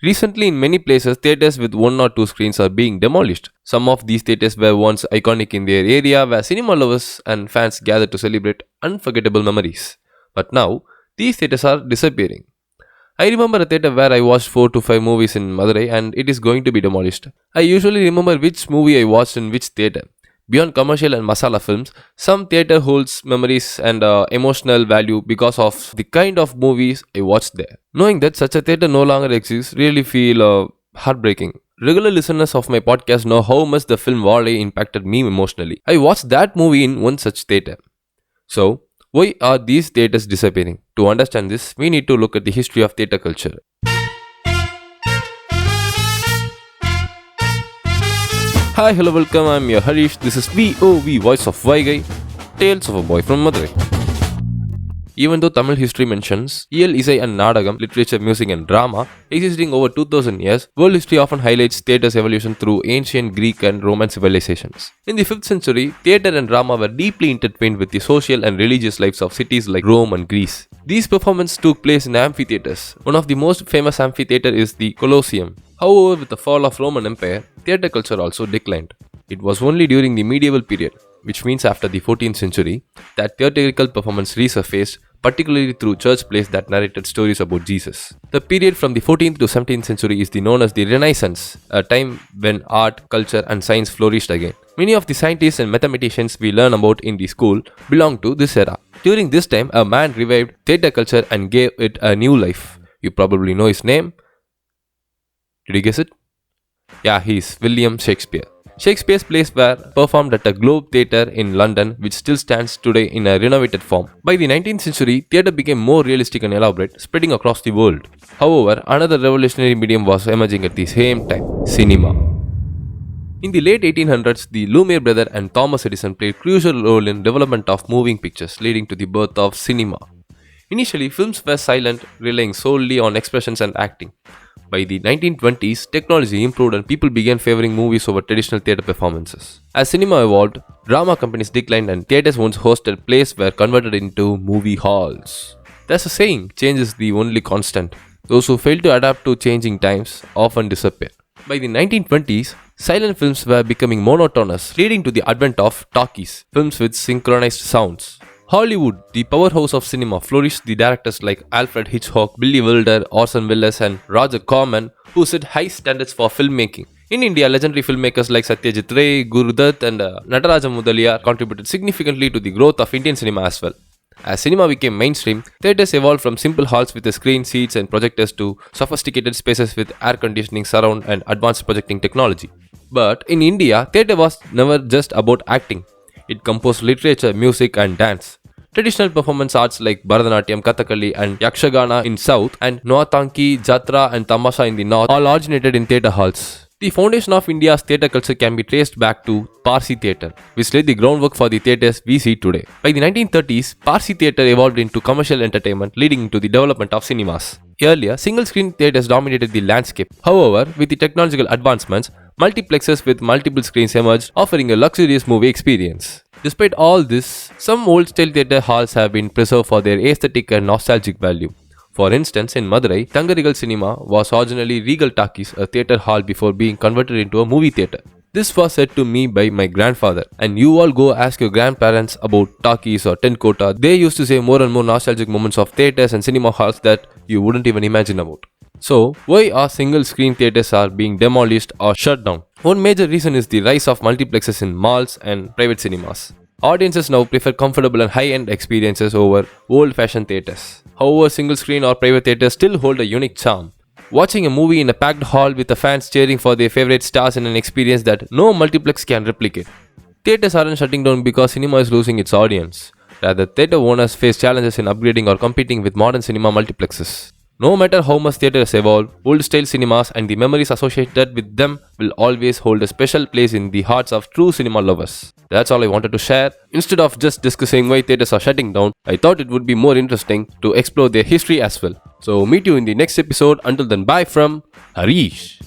Recently, in many places, theatres with one or two screens are being demolished. Some of these theatres were once iconic in their area where cinema lovers and fans gathered to celebrate unforgettable memories. But now, these theatres are disappearing. I remember a theatre where I watched 4 to 5 movies in Madurai and it is going to be demolished. I usually remember which movie I watched in which theatre. Beyond commercial and masala films, some theatre holds memories and emotional value because of the kind of movies I watched there. Knowing that such a theatre no longer exists really feel heartbreaking. Regular listeners of my podcast know how much the film Wally impacted me emotionally. I watched that movie in one such theatre. So, why are these theatres disappearing? To understand this, we need to look at the history of theatre culture. Hi, hello, welcome. I'm your Harish. This is VOV Voice of Vaigai, Tales of a Boy from Madurai. Even though Tamil history mentions Iyal, Isai and Nadagam, literature, music and drama, existing over 2000 years, world history often highlights theatre's evolution through ancient Greek and Roman civilizations. In the 5th century, theatre and drama were deeply intertwined with the social and religious lives of cities like Rome and Greece. These performances took place in amphitheatres. One of the most famous amphitheatre is the Colosseum. However, with the fall of Roman Empire, theatre culture also declined. It was only during the medieval period, which means after the 14th century, that theatrical performance resurfaced, particularly through church plays that narrated stories about Jesus. The period from the 14th to 17th century is known as the Renaissance, a time when art, culture and science flourished again. Many of the scientists and mathematicians we learn about in the school belong to this era. During this time, a man revived theatre culture and gave it a new life. You probably know his name. Did you guess it? Yeah, he is William Shakespeare. Shakespeare's plays were performed at a Globe Theatre in London, which still stands today in a renovated form. By the 19th century, theatre became more realistic and elaborate, spreading across the world. However, another revolutionary medium was emerging at the same time: cinema. In the late 1800s, the Lumiere brother and Thomas Edison played a crucial role in development of moving pictures, leading to the birth of cinema. Initially, films were silent, relying solely on expressions and acting. By the 1920s, technology improved and people began favoring movies over traditional theatre performances. As cinema evolved, drama companies declined and theatres once hosted plays were converted into movie halls. There's a saying, change is the only constant. Those who fail to adapt to changing times often disappear. By the 1920s, silent films were becoming monotonous, leading to the advent of talkies, films with synchronized sounds. Hollywood, the powerhouse of cinema, flourished the directors like Alfred Hitchcock, Billy Wilder, Orson Welles and Roger Corman, who set high standards for filmmaking. In India, legendary filmmakers like Satyajit Ray, Guru Dutt and Nataraja Mudaliar contributed significantly to the growth of Indian cinema as well. As cinema became mainstream, theatres evolved from simple halls with a screen, seats and projectors to sophisticated spaces with air conditioning, surround and advanced projecting technology. But in India, theatre was never just about acting. It composed literature, music and dance. Traditional performance arts like Bharatanatyam, Kathakali and Yakshagana in South and Noatanki, Jatra and Tamasha in the North all originated in theatre halls. The foundation of India's theatre culture can be traced back to Parsi theatre, which laid the groundwork for the theatres we see today. By the 1930s, Parsi theatre evolved into commercial entertainment, leading to the development of cinemas. Earlier, single-screen theatres dominated the landscape. However, with the technological advancements, multiplexes with multiple screens emerged, offering a luxurious movie experience. Despite all this, some old-style theatre halls have been preserved for their aesthetic and nostalgic value. For instance, in Madurai, Thangarigal Cinema was originally Regal Talkies, a theatre hall before being converted into a movie theatre. This was said to me by my grandfather, and you all go ask your grandparents about talkies or tenkota. They used to say more and more nostalgic moments of theatres and cinema halls that you wouldn't even imagine about. So, why are single-screen theatres are being demolished or shut down? One major reason is the rise of multiplexes in malls and private cinemas. Audiences now prefer comfortable and high-end experiences over old-fashioned theatres. However, single-screen or private theatres still hold a unique charm. Watching a movie in a packed hall with the fans cheering for their favorite stars is an experience that no multiplex can replicate. Theatres aren't shutting down because cinema is losing its audience. Rather, theatre owners face challenges in upgrading or competing with modern cinema multiplexes. No matter how much theatres evolve, old-style cinemas and the memories associated with them will always hold a special place in the hearts of true cinema lovers. That's all I wanted to share. Instead of just discussing why theatres are shutting down, I thought it would be more interesting to explore their history as well. So meet you in the next episode. Until then, bye from Harish.